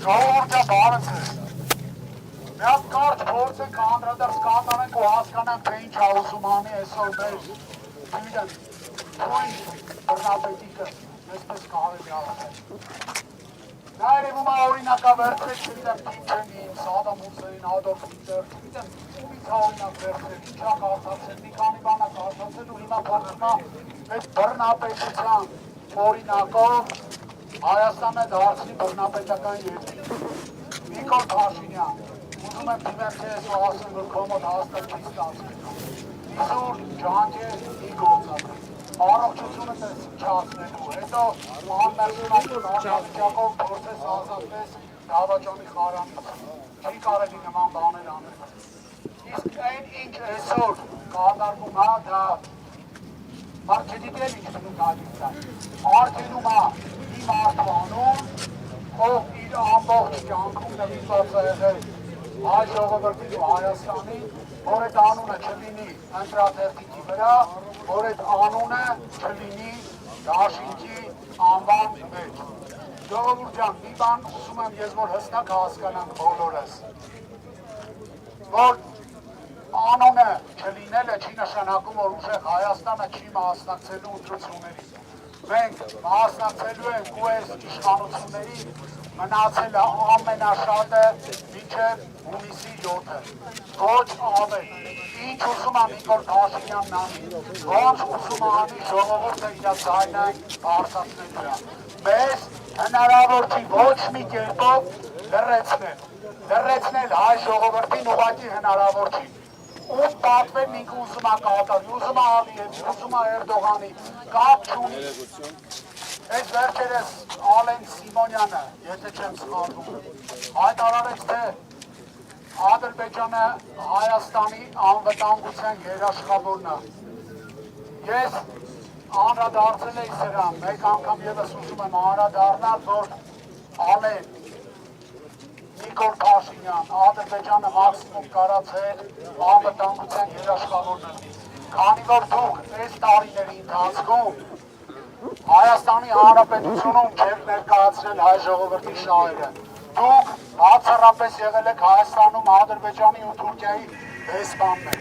ժողովուրդը բարդ է։ Մի հատ կարճ փորձենք անդրադարձ կատարենք ու հասկանանք, թե ինչ ա ուզում անի այսօր մեր գույն բռնապետիկը, այսպես կարելի ասել։ Նա երևում է օրինակավերցրել, չգիտեմ, Քիմչենին, Սադամ Հուսեյն, Ադոլֆ Հիտլեր, չգիտեմ, ումից ա օրինակ վերցրել, ինչա կարծացել, մի քանի բան ա կարծացել ու հիմա փորձում ա այդ բռնապետության օրինակով Հայաստանը դարձնի բռնապետական երկիր։ Նիկոլ Փաշինյան, ուզում եմ դիմեցես ու ասեմ, որ քո մոտ հաստատ չի ստացվելու։ Իզուր ջանքեր մի գործադրել։ Առողջությունը չացնելու, հետո անմերժունակ արկադիակով փորձես ազատվես Դավաճանի խարանից, չի կարելի նման բաներ անել։ Իսկ այն ինչ այսօր կատարվում է, դա մարքետինգ ինչ բնույթ ալիս է, արգելում է մի մարդու անուն, ով իր ամբողջ կյանքում նվիրված է եղել հայ ժողովրդին ու Հայաստանի, որ այդ անունը չլինի ընտրաթերթիկի վրա, որ այդ անունը չլինի դաշինքի անվան մեջ։ Ժողովուրդ ջան, մի բան ուզում եմ ես, որ հստակ հասկանանք բոլորս, որ անունը չլինելը չի նշանակում, որ ուժեղ Հայաստանը չի մասնակցելու ընտրություններին։ Մենք մասնակցելու ենք ու այս իշխանություններին մնացել է ամենաշատը մինչև հունիսի 7-ը։ Ոչ ավել։ Ինչ ուզում է Նիկոլ Փաշինյանն անի, ոնց ուզում է անի ժողովուրդը իր ձայնը բարձրացնելու է։ Մեզ հնարավոր չի ոչ մի կերպով լրացնել հայ ժողովրդին ուղղակի հնարավոր չի։ Ում պատվերն ինքը ուզում է կատարի, ուզում է Ալիևի, ուզում է Էրդողանի, կապ չունի։ Այս վերջերս Ալեն Սիմոնյանը, եթե չեմ սխալվում, հայտարարեց, թե Ադրբեջանը Հայաստանի անվտանգության երաշխավորն է։ Ես անդրադարձել էի սրան, մեկ անգամ ևս ուզում եմ անդրադառնալ, որ Ալեն Նիկոլ Փաշինյան, Ադրբեջանը մաքսիմում կարացել անվտանգության երաշխավորն է։ Քանի որ դուք այս տարիների ընթացքում Հայաստանի Հանրապետությունում չեք ներկայացրել հայ ժողովրդի շահերը, դուք բացառապես եղել եք Հայաստանում Ադրբեջանի ու Թուրքիայի դեսպանն եք,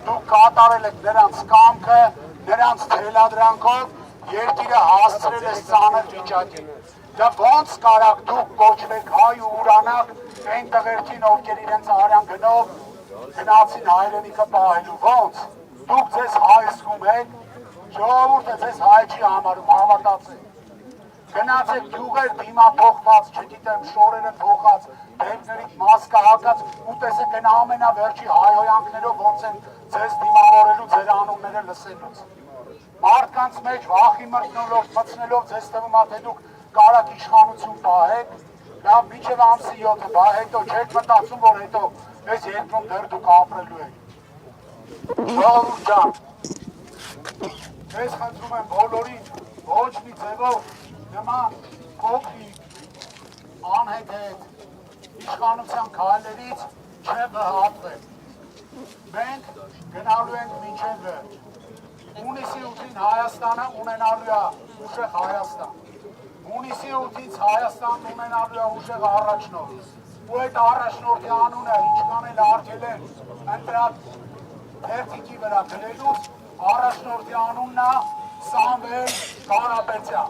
դուք կատարել եք նրանց կամքը, նրանց թելադրանքով երկիրը հասցրել է ծանր վիճակի։ Դա ոնց կարաք դուք կոչվեք հայ ու ուրանակ այն տղերքին, ովքեր իրենց արյան գնով գնացին հայրենիքը պահելու, ոնց, դուք ձեզ հայ զգում եք, ժողովուրդը ձեզ հայ չի համարում, հավատացեք, գնացեք գյուղեր դիմափոխված, չգիտեմ, շորերը փոխած, դեպքերից մասկա հակած ու տեսեք այն ամենավերջի հայհոյանքներով ոնց են ձեզ դիմավորելու ձեր անունները լսելուց։ Մարդկանց մեջ վախի մտնելով ձեզ թվում է, թե դուք կարաք իշխանություն պահեք, լավ մինչև ամսի 7-ը, բա հետո չեք մտածում, որ հետո այս երկրում դեռ դուք ապրելու եք։ Ժողովուրդ ջան, ես խնդրում եմ բոլորին ոչ մի ձևով նման փոքրիկ անհեթեթ իշխանության քայլերից չվհատվել։ Մենք գնալու ենք մինչև վերջ։ Հունիսի 8-ին Հայաստանը ունենալու է ուժեղ Հայաստան։ Հունիսի 8-ից Հայաստանն ունենալու է ուժեղ առաջնորդ։ Ու այդ առաջնորդի անունը ինչքան էլ արգել են ընտրած թերթիկի վրա գրելուց, առաջնորդի անունն է Սամվել Կարապետյան։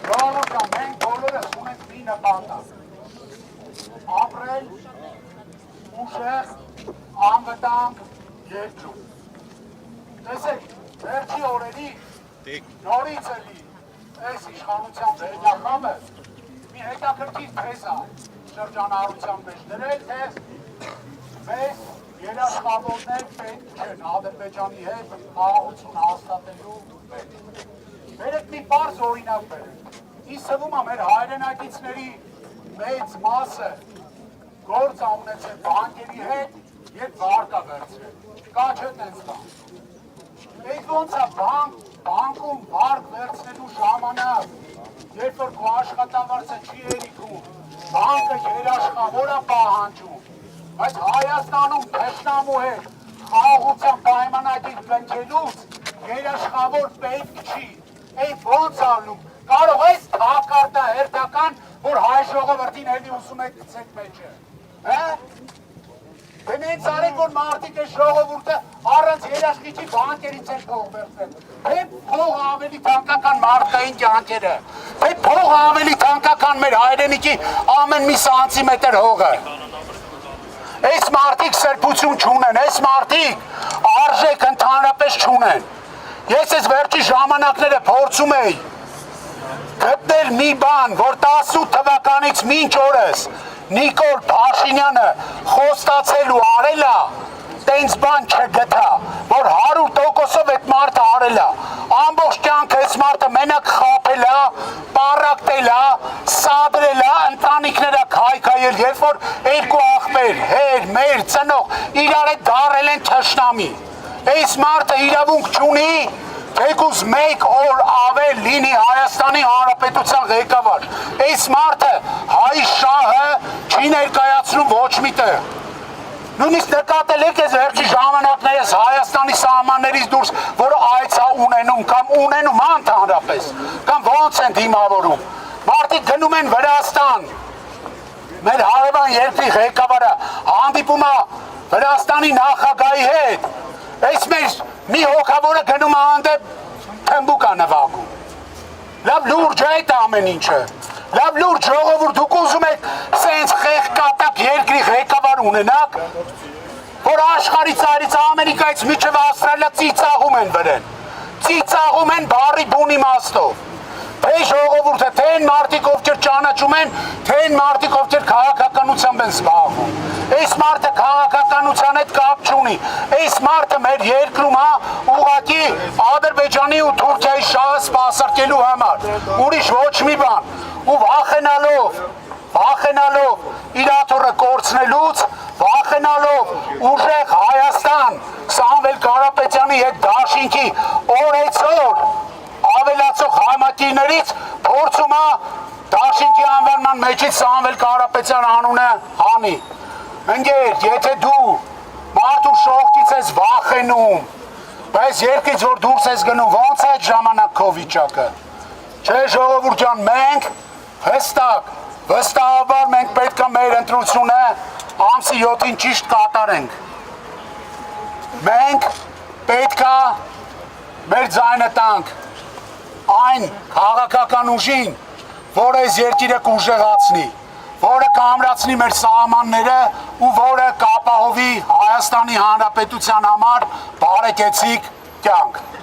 Ժողովուրդ, մենք բոլորս ունենք մի նպատակ։ Ապրել ուժեղ անվտանգ երկրում։ Տեսեք, վերջի օրերի նորից էլի այս իշխանության վերջախավը մի հետաքրքիր թեզ է շրջանառության մեջ դրել, թե մեզ երաշխավորներ պետք չեն Ադրբեջանի հետ խաղաղություն հաստատելու մեջ։ Բերեք մի պարզ օրինակ բերեք։ Ինձ թվում է մեր հայրենակիցների մեծ մասը գործ ա ունեցել բանկերի հետ եւ վարկ ա վերցրել։ Կա չէ տենց բան։ Այդ ոնց է բանկում վարկ վերցնելու ժամանակ, երբ որ քո աշխատավարձը չի երիքում, բանկը երաշխավոր է պահանջում, բայց Հայաստանում թշնամու հետ խաղաղության պայմանագիր կնքելուց երաշխավոր պետք չի, այդ ոնց ալնում, կարող ես թակարտա հերթական, որ հայ ժողովրդին էլի ուսում եք գցեք մեջը, Դնենց արեք, որ մարդիկ է ժողովուրդը առանց երաշխիքի բանկերից են փող վերցնել, թե փող ավելի թանկական մարդկային կյանքերը, թե փող ավելի թանկական մեր հայրենիքի ամեն մի սանտիմետր հողը, այս մարդիկ սրբություն չունեն, այս մարդիկ արժեք ընդհանրապես չունեն, ես այս վերջի ժամանակները փորձում էի գտնել մի բան, որ 18 թվականից մինչ օրս Նիկոլ Փաշինյանը խոստացել ու արել է, տենց բան չգտա, որ 100%-ով այդ մարդը արել է, ամբողջ կյանքը այս մարդը մենակ խաբել է, պառակտել է, սադրել է, ընտանիքները քայքայել, երբ որ երկու աղբեր, հեր, մեր, ծնող, իրար հետ դարել են թշնամի, այս մարդը իրավունք չունի, թեկուզ մեկ օր ավել լինի Հայաստանի Հանրապետության ղեկավար, այս մարդը հայ շահը չի ներկայացնում ոչ մի տեղ, նույնիսկ նկատել եք այս վերջի ժամանակներս Հայաստանի սահմաններից դուրս, որ այցա ունենում կամ ունենում ընդհանրապես, կամ ոնց են դիմավորում, մարդիկ գնում են Վրաստան, մեր հարևան երկրի ղեկավարը հանդիպում է Վրաստանի նախագահի հետ, այս մեր մի հոգավորը գնում է հանդեպ թմբուկ է նվագում, լավ լուրջ է այդ ամեն ինչը, լավ լուրջ ժողովուրդ դուք ուզում եք սենց խեղկատակ երկրի ղեկավար ունենաք, որ աշխարհի ծայրից Ամերիկայից մինչև Ավստրալիա ծիծաղում են վրեն, ծիծաղում են բառի բուն իմաստով, թե ժողովուրդը, թե այն մարդիկ, ովքեր ճանաչում են, թե այն մարդիկ, ովքեր քաղաքականությամբ են զբաղվում, այս մարդը քաղաքականության հետ կապ չունի, այս մարդը մեր երկրում է ուղղակի Ադրբեջանի ու Թուրքիայի շահը սպասարկելու համար, ուրիշ ոչ մի բան, ու վախենալով իր աթոռը կորցնելուց, վախենալով ուժեղ Հայաստան Սամվել Կարապետյանի հետ դաշինքի օրեցօր ավելացող համակիրներից փորձում է դաշինքի անվանման մեջից Սամվել Կարապետյան անունը հանի, ընկեր, եթե դու մարդու շողքից ես վախենում, բայց երկրից որ դուրս ես գնում, ոնց է այդ ժամանակ քո վիճակը, չէ ժողովուրդ ջան, մենք հստակ, վստահաբար մենք պետք է մեր ընտրությունը ամսի 7-ին ճիշտ կատարենք, մենք պետք է մեր ձայնը տանք այն քաղաքական ուժին, որը այս երկիրը կուժեղացնի, որը կամրացնի մեր սահմանները ու որը կապահովի Հայաստանի Հանրապետության համար բարեկեցիկ կյանք։